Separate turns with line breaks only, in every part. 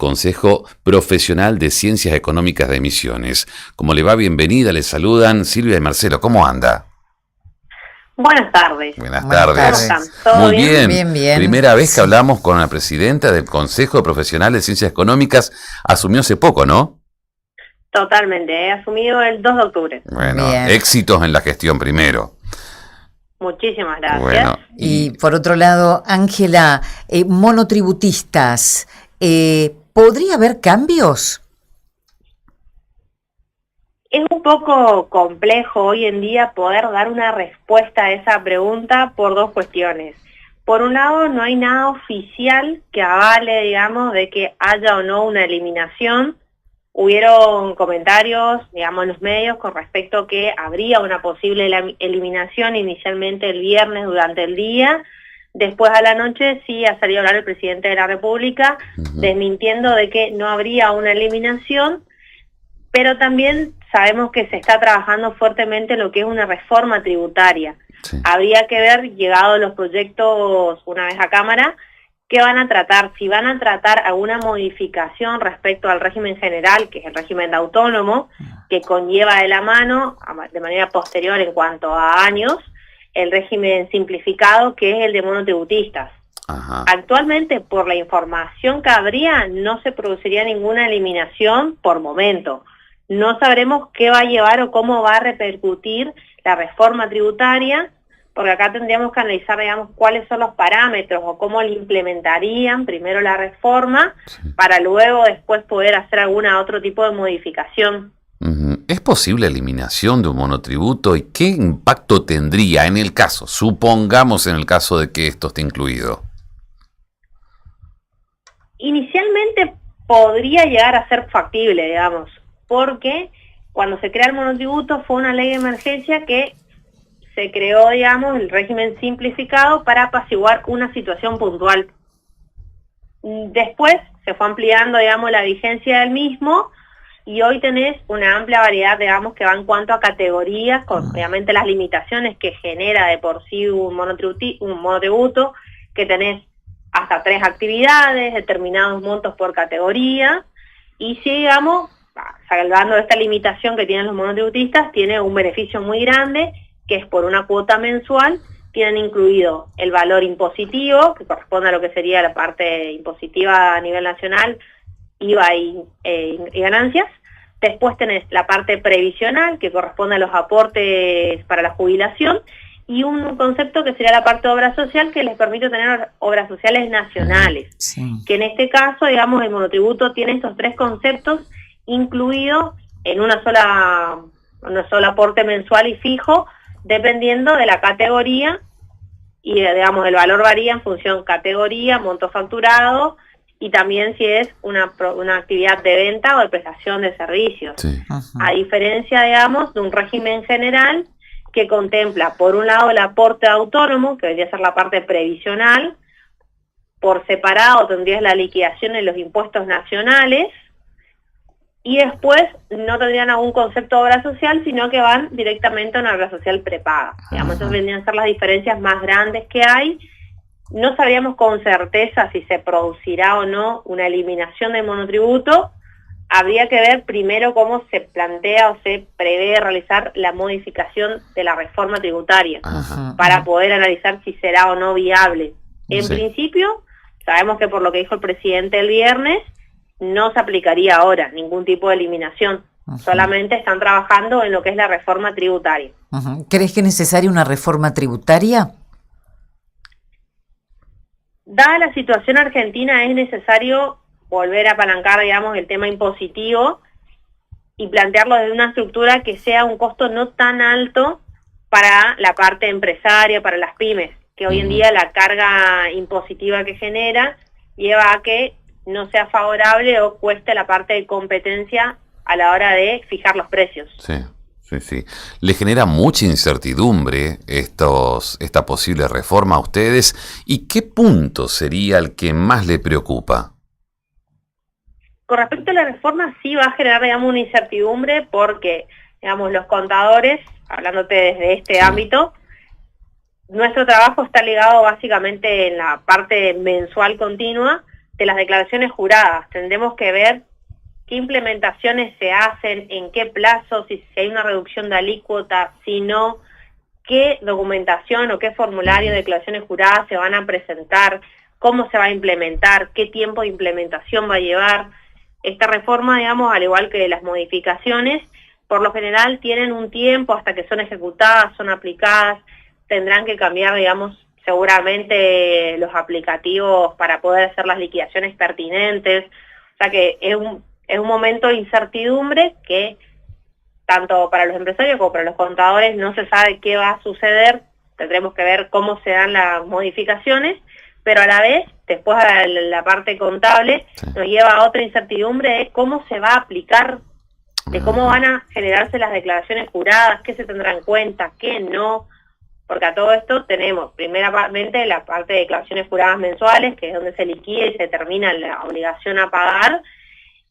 Consejo Profesional de Ciencias Económicas de Misiones. ¿Cómo le va? Bienvenida, le saludan Silvia y Marcelo. ¿Cómo anda?
Buenas tardes.
Buenas tardes.
¿Cómo están? ¿Todo
Muy bien?
Bien.
Primera vez que hablamos con la presidenta del Consejo Profesional de Ciencias Económicas. Asumió hace poco, ¿no?
Totalmente, he asumido el 2 de octubre.
Bueno,
Bien.
éxitos en la gestión primero.
Muchísimas gracias.
Bueno,
Y por otro lado, Ángela, monotributistas, ¿podría haber cambios?
Es un poco complejo hoy en día poder dar una respuesta a esa pregunta por dos cuestiones. Por un lado, no hay nada oficial que avale, digamos, de que haya o no una eliminación. Hubieron comentarios, digamos, en los medios con respecto a que habría una posible eliminación inicialmente el viernes durante el día. Después a la noche sí ha salido a hablar el presidente de la República desmintiendo de que no habría una eliminación, pero también sabemos que se está trabajando fuertemente en lo que es una reforma tributaria.
sí.
Habría que ver, llegados los proyectos una vez a Cámara, ¿qué van a tratar? Si van a tratar alguna modificación respecto al régimen general, que es el régimen de autónomo, que conlleva de la mano, de manera posterior en cuanto a años, el régimen simplificado, que es el de monotributistas.
Ajá.
Actualmente, por la información que habría, no se produciría ninguna eliminación por momento. No sabremos qué va a llevar o cómo va a repercutir la reforma tributaria, porque acá tendríamos que analizar, digamos, cuáles son los parámetros o cómo le implementarían primero la reforma para luego después poder hacer alguna otro tipo de modificación.
¿Es posible eliminación de un monotributo y qué impacto tendría en el caso, supongamos en el caso de que esto esté incluido?
Inicialmente podría llegar a ser factible, digamos, porque cuando se crea el monotributo fue una ley de emergencia que se creó, digamos, el régimen simplificado para apaciguar una situación puntual. Después se fue ampliando, digamos, la vigencia del mismo y hoy tenés una amplia variedad, digamos, que va en cuanto a categorías, con obviamente las limitaciones que genera de por sí un monotributo, que tenés hasta 3 actividades, determinados montos por categoría, y si, digamos, salvando esta limitación que tienen los monotributistas, tiene un beneficio muy grande, que es por una cuota mensual, tienen incluido el valor impositivo, que corresponde a lo que sería la parte impositiva a nivel nacional, IVA y ganancias. Después tenés la parte previsional, que corresponde a los aportes para la jubilación, y un concepto que sería la parte de obra social, que les permite tener obras sociales nacionales.
Sí.
Que en este caso, digamos, el monotributo tiene estos 3 conceptos incluidos en un solo aporte mensual y fijo, dependiendo de la categoría, y digamos el valor varía en función categoría, monto facturado, y también si es una actividad de venta o de prestación de servicios.
Sí.
A diferencia, digamos, de un régimen general que contempla, por un lado, el aporte autónomo, que debería ser la parte previsional, por separado tendrías la liquidación en los impuestos nacionales, y después no tendrían algún concepto de obra social, sino que van directamente a una obra social prepaga. Digamos, esas vendrían a ser las diferencias más grandes que hay. No sabríamos con certeza si se producirá o no una eliminación del monotributo. Habría que ver primero cómo se plantea o se prevé realizar la modificación de la reforma tributaria, para poder analizar si será o no viable. En principio, sabemos que por lo que dijo el presidente el viernes, no se aplicaría ahora ningún tipo de eliminación. Solamente están trabajando en lo que es la reforma tributaria.
¿Crees que es necesaria una reforma tributaria?
Dada la situación argentina, es necesario volver a apalancar, digamos, el tema impositivo y plantearlo desde una estructura que sea un costo no tan alto para la parte empresaria, para las pymes, que hoy en día la carga impositiva que genera lleva a que no sea favorable o cueste la parte de competencia a la hora de fijar los precios.
Sí. ¿Le genera mucha incertidumbre esta posible reforma a ustedes? ¿Y qué punto sería el que más le preocupa?
Con respecto a la reforma, sí va a generar, digamos, una incertidumbre porque, digamos, los contadores, hablándote desde este ámbito, nuestro trabajo está ligado básicamente en la parte mensual continua, de las declaraciones juradas. Tendremos que ver qué implementaciones se hacen, en qué plazo, si hay una reducción de alícuota, si no, qué documentación o qué formulario de declaraciones juradas se van a presentar, cómo se va a implementar, qué tiempo de implementación va a llevar. Esta reforma, digamos, al igual que las modificaciones, por lo general tienen un tiempo hasta que son ejecutadas, son aplicadas, tendrán que cambiar, digamos, seguramente los aplicativos para poder hacer las liquidaciones pertinentes. O sea que es un momento de incertidumbre que tanto para los empresarios como para los contadores no se sabe qué va a suceder. Tendremos que ver cómo se dan las modificaciones, pero a la vez, después la parte contable, nos lleva a otra incertidumbre de cómo se va a aplicar, de cómo van a generarse las declaraciones juradas, qué se tendrá en cuenta, qué no, porque a todo esto tenemos primeramente la parte de declaraciones juradas mensuales, que es donde se liquida y se termina la obligación a pagar,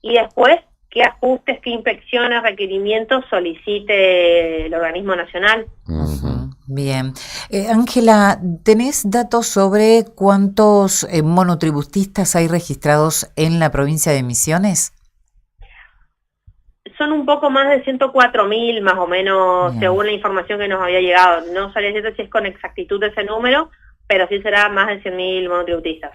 y después qué ajustes, qué inspecciones, requerimientos solicite el organismo nacional.
Bien. Ángela, ¿tenés datos sobre cuántos monotributistas hay registrados en la provincia de Misiones?
Son un poco más de 104.000 más o menos, bien, según la información que nos había llegado. No sabría decirte si es con exactitud ese número, pero sí será más de 100.000 monotributistas.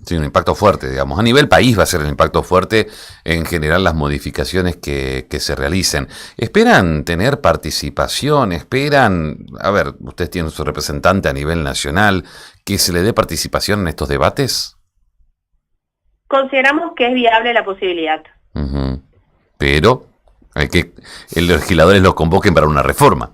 Sí, un impacto fuerte, digamos. A nivel país va a ser un impacto fuerte en general las modificaciones que se realicen. ¿Esperan tener participación? ¿Esperan, a ver, ustedes tienen su representante a nivel nacional, que se le dé participación en estos debates?
Consideramos que es viable la posibilidad.
Pero hay que los legisladores los convoquen para una reforma.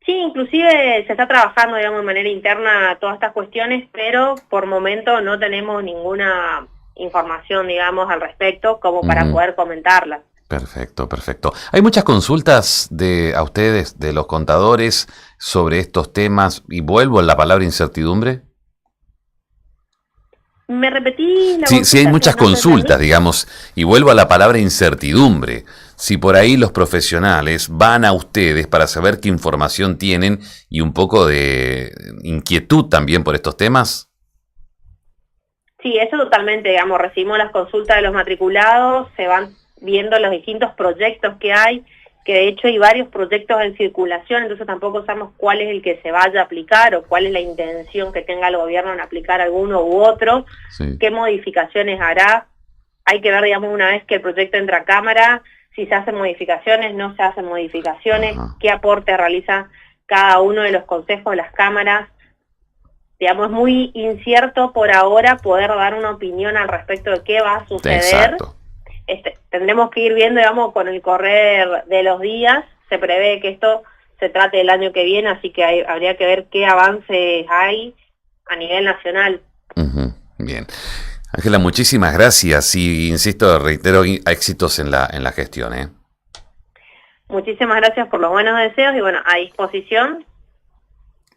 Sí, inclusive se está trabajando, digamos, de manera interna todas estas cuestiones, pero por momento no tenemos ninguna información, digamos, al respecto como para poder comentarla.
Perfecto. Hay muchas consultas a ustedes, de los contadores, sobre estos temas, y vuelvo a la palabra incertidumbre.
¿Me repetí la
Sí, hay muchas consultas, digamos, y vuelvo a la palabra incertidumbre. Si por ahí los profesionales van a ustedes para saber qué información tienen y un poco de inquietud también por estos temas.
Sí, eso totalmente, digamos, recibimos las consultas de los matriculados, se van viendo los distintos proyectos que hay, que de hecho hay varios proyectos en circulación, entonces tampoco sabemos cuál es el que se vaya a aplicar o cuál es la intención que tenga el gobierno en aplicar alguno u otro, qué modificaciones hará. Hay que ver, digamos, una vez que el proyecto entra a Cámara, si se hacen modificaciones, no se hacen modificaciones, qué aporte realiza cada uno de los consejos de las cámaras. Digamos, es muy incierto por ahora poder dar una opinión al respecto de qué va a suceder. Tendremos que ir viendo, digamos, con el correr de los días. Se prevé que esto se trate el año que viene, así que habría que ver qué avances hay a nivel nacional.
Bien. Ángela, muchísimas gracias y, insisto, reitero, éxitos en la gestión.
Muchísimas gracias por los buenos deseos y, bueno, a disposición.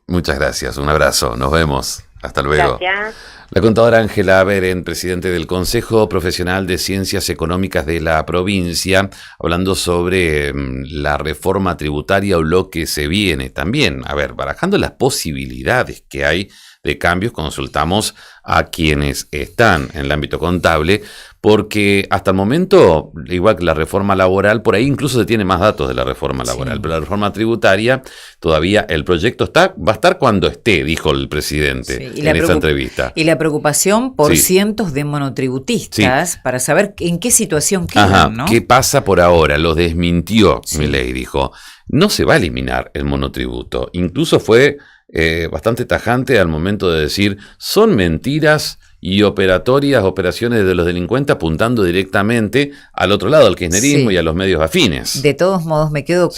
Muchas gracias, un abrazo, nos vemos. Hasta luego.
Gracias.
La contadora Ángela Beren, presidente del Consejo Profesional de Ciencias Económicas de la provincia, hablando sobre la reforma tributaria o lo que se viene. También, a ver, barajando las posibilidades que hay de cambios, consultamos a quienes están en el ámbito contable, porque hasta el momento, igual que la reforma laboral, por ahí incluso se tiene más datos de la reforma laboral, pero la reforma tributaria, todavía el proyecto va a estar cuando esté, dijo el presidente en esa entrevista.
Y la preocupación por cientos de monotributistas para saber en qué situación quedan, ¿no?
¿Qué pasa por ahora? Lo desmintió Milei, dijo, no se va a eliminar el monotributo. Incluso fue bastante tajante al momento de decir, son mentiras y operaciones de los delincuentes apuntando directamente al otro lado, al kirchnerismo y a los medios afines.
De todos modos, me quedo